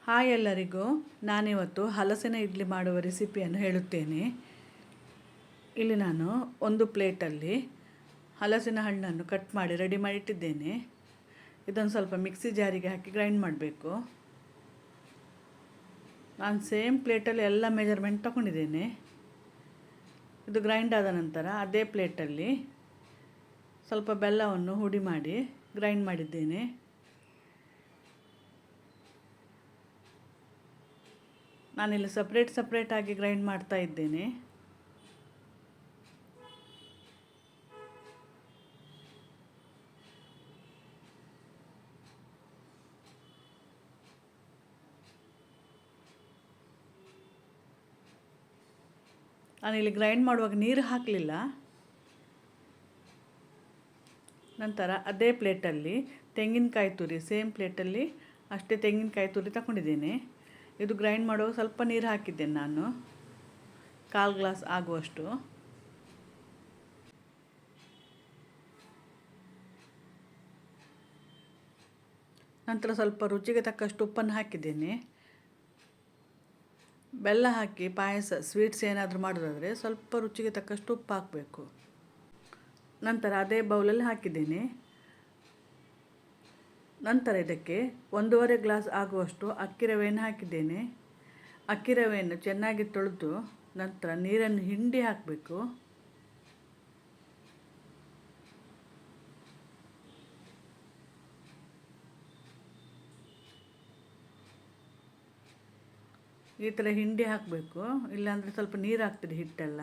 Hi ಎಲ್ಲರಿಗೂ. ನಾನಿವತ್ತು ಹಲಸಿನ ಇಡ್ಲಿ ಮಾಡುವ ರೆಸಿಪಿಯನ್ನು ಹೇಳುತ್ತೇನೆ. ಇಲ್ಲಿ ನಾನು ಒಂದು ಪ್ಲೇಟಲ್ಲಿ ಹಲಸಿನ ಹಣ್ಣನ್ನು ಕಟ್ ಮಾಡಿ ರೆಡಿ ಮಾಡಿ ಇಟ್ಟಿದ್ದೇನೆ. ಇದನ್ನು ಸ್ವಲ್ಪ ಮಿಕ್ಸಿ ಜಾರಿಗೆ ಹಾಕಿ ಗ್ರೈಂಡ್ ಮಾಡಬೇಕು. ನಾನು ಸೇಮ್ ಪ್ಲೇಟಲ್ಲಿ ಎಲ್ಲ ಮೆಜರ್ಮೆಂಟ್ ತಗೊಂಡಿದ್ದೇನೆ. ಇದು ಗ್ರೈಂಡ್ ಆದ ನಂತರ ಅದೇ ಪ್ಲೇಟಲ್ಲಿ ಸ್ವಲ್ಪ ಬೆಲ್ಲವನ್ನು ಹುಡಿ ಮಾಡಿ ಗ್ರೈಂಡ್ ಮಾಡಿದ್ದೇನೆ. ನಾನಿಲ್ಲಿ ಸಪ್ರೇಟಾಗಿ ಗ್ರೈಂಡ್ ಮಾಡ್ತಾ ಇದ್ದೇನೆ. ನಾನಿಲ್ಲಿ ಗ್ರೈಂಡ್ ಮಾಡುವಾಗ ನೀರು ಹಾಕಲಿಲ್ಲ. ನಂತರ ಅದೇ ಪ್ಲೇಟಲ್ಲಿ ತೆಂಗಿನಕಾಯಿ ತುರಿ, ಸೇಮ್ ಪ್ಲೇಟಲ್ಲಿ ಅಷ್ಟೇ ತೆಂಗಿನಕಾಯಿ ತುರಿ ತಗೊಂಡಿದ್ದೇನೆ. ಇದು ಗ್ರೈಂಡ್ ಮಾಡುವಾಗ ಸ್ವಲ್ಪ ನೀರು ಹಾಕಿದ್ದೇನೆ ನಾನು, 1/4 ಗ್ಲಾಸ್ ಆಗುವಷ್ಟು. ನಂತರ ಸ್ವಲ್ಪ ರುಚಿಗೆ ತಕ್ಕಷ್ಟು ಉಪ್ಪನ್ನು ಹಾಕಿದ್ದೇನೆ. ಬೆಲ್ಲ ಹಾಕಿ ಪಾಯಸ, ಸ್ವೀಟ್ಸ್ ಏನಾದರೂ ಮಾಡೋದಾದರೆ ಸ್ವಲ್ಪ ರುಚಿಗೆ ತಕ್ಕಷ್ಟು ಉಪ್ಪು ಹಾಕಬೇಕು. ನಂತರ ಅದೇ ಬೌಲಲ್ಲಿ ಹಾಕಿದ್ದೇನೆ. ನಂತರ ಇದಕ್ಕೆ 1.5 ಗ್ಲಾಸ್ ಆಗುವಷ್ಟು ಅಕ್ಕಿ ರವೆಯನ್ನು ಹಾಕಿದ್ದೇನೆ. ಅಕ್ಕಿ ರವೆಯನ್ನು ಚೆನ್ನಾಗಿ ತೊಳೆದು ನಂತರ ನೀರನ್ನು ಹಿಂಡಿ ಹಾಕಬೇಕು. ಈ ಥರ ಹಿಂಡಿ ಹಾಕಬೇಕು, ಇಲ್ಲಾಂದರೆ ಸ್ವಲ್ಪ ನೀರು ಹಾಕ್ತದೆ ಹಿಟ್ಟೆಲ್ಲ.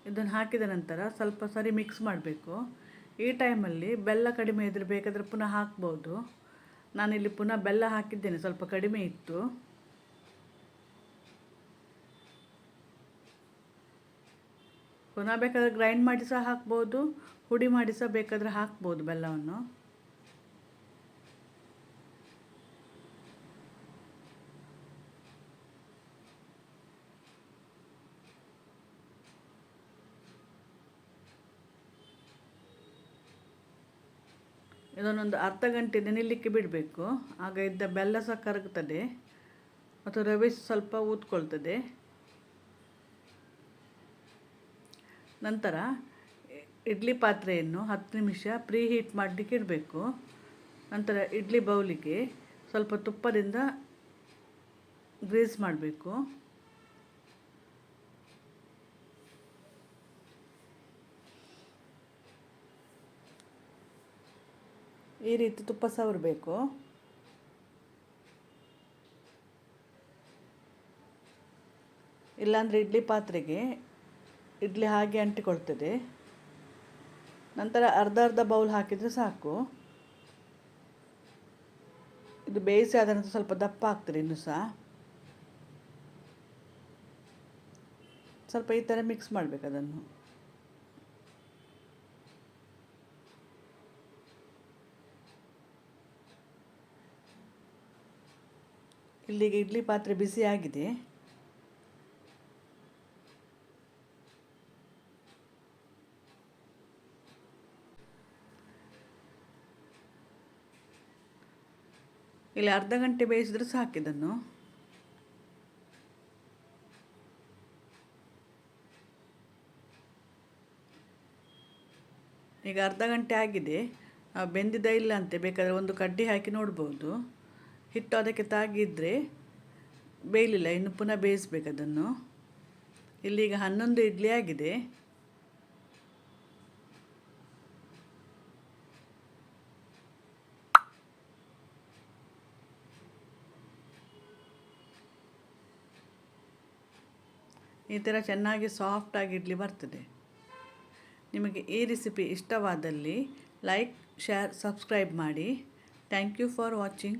ಇದನ್ನು ಹಾಕಿದ ನಂತರ ಸ್ವಲ್ಪ ಸರಿ ಮಿಕ್ಸ್ ಮಾಡಬೇಕು. ಈ ಟೈಮಲ್ಲಿ ಬೆಲ್ಲ ಕಡಿಮೆ ಇದ್ದರೆ ಬೇಕಾದರೆ ಪುನಃ ಹಾಕ್ಬೋದು. ನಾನಿಲ್ಲಿ ಪುನಃ ಬೆಲ್ಲ ಹಾಕಿದ್ದೇನೆ, ಸ್ವಲ್ಪ ಕಡಿಮೆ ಇತ್ತು. ಪುನಃ ಬೇಕಾದರೆ ಗ್ರೈಂಡ್ ಮಾಡಿ ಸಹ ಹಾಕ್ಬೋದು, ಹುಡಿ ಮಾಡಿ ಸಹ ಬೇಕಾದರೆ ಹಾಕ್ಬೋದು ಬೆಲ್ಲವನ್ನು. ಇದನ್ನೊಂದು ಅರ್ಧ ಗಂಟೆ ನೆನೆಯಲಿಕ್ಕೆ ಬಿಡಬೇಕು. ಆಗ ಇದ್ದ ಬೆಲ್ಲ ಸಹ ಕರಗುತ್ತದೆ ಮತ್ತು ರವೆ ಸ್ವಲ್ಪ ಊದ್ಕೊಳ್ತದೆ. ನಂತರ ಇಡ್ಲಿ ಪಾತ್ರೆಯನ್ನು 10 ನಿಮಿಷ ಪ್ರೀ ಹೀಟ್ ಮಾಡಲಿಕ್ಕೆ ಇಡಬೇಕು. ನಂತರ ಇಡ್ಲಿ ಬೌಲಿಗೆ ಸ್ವಲ್ಪ ತುಪ್ಪದಿಂದ ಗ್ರೀಸ್ ಮಾಡಬೇಕು. ಈ ರೀತಿ ತುಪ್ಪ ಸವರಬೇಕು. ಇಲ್ಲಾಂದರೆ ಇಡ್ಲಿ ಪಾತ್ರೆಗೆ ಇಡ್ಲಿ ಹಾಗೆ ಅಂಟಿಕೊಳ್ತದೆ. ನಂತರ ಅರ್ಧ ಬೌಲ್ ಹಾಕಿದರೆ ಸಾಕು. ಇದು ಬೇಯಿಸಿ ಆದ ನಂತರ ಸ್ವಲ್ಪ ದಪ್ಪ ಆಗ್ತದೆ. ಇನ್ನೂ ಸಹ ಸ್ವಲ್ಪ ಈ ಥರ ಮಿಕ್ಸ್ ಮಾಡಬೇಕು ಅದನ್ನು. ಇಲ್ಲಿಗೆ ಇಡ್ಲಿ ಪಾತ್ರೆ ಬಿಸಿ ಆಗಿದೆ. ಇಲ್ಲಿ ಅರ್ಧ ಗಂಟೆ ಬೇಯಿಸಿದ್ರೆ ಸಾಕಿದನ್ನು. ಈಗ ಅರ್ಧ ಗಂಟೆ ಆಗಿದೆ. ಬೆಂದಿದ ಇಲ್ಲ ಅಂತೆ, ಬೇಕಾದರೆ ಒಂದು ಕಡ್ಡಿ ಹಾಕಿ ನೋಡ್ಬೋದು. ಹಿಟ್ಟು ಅದಕ್ಕೆ ತಾಗಿದ್ರೆ ಬೇಯಲಿಲ್ಲ, ಇನ್ನು ಪುನಃ ಬೇಯಿಸ್ಬೇಕು ಅದನ್ನು. ಇಲ್ಲಿಗ 11 ಇಡ್ಲಿ ಆಗಿದೆ. ಈ ಥರ ಚೆನ್ನಾಗಿ ಸಾಫ್ಟಾಗಿ ಇಡ್ಲಿ ಬರ್ತದೆ. ನಿಮಗೆ ಈ ರೆಸಿಪಿ ಇಷ್ಟವಾದಲ್ಲಿ ಲೈಕ್, ಶೇರ್, ಸಬ್ಸ್ಕ್ರೈಬ್ ಮಾಡಿ. Thank you for watching.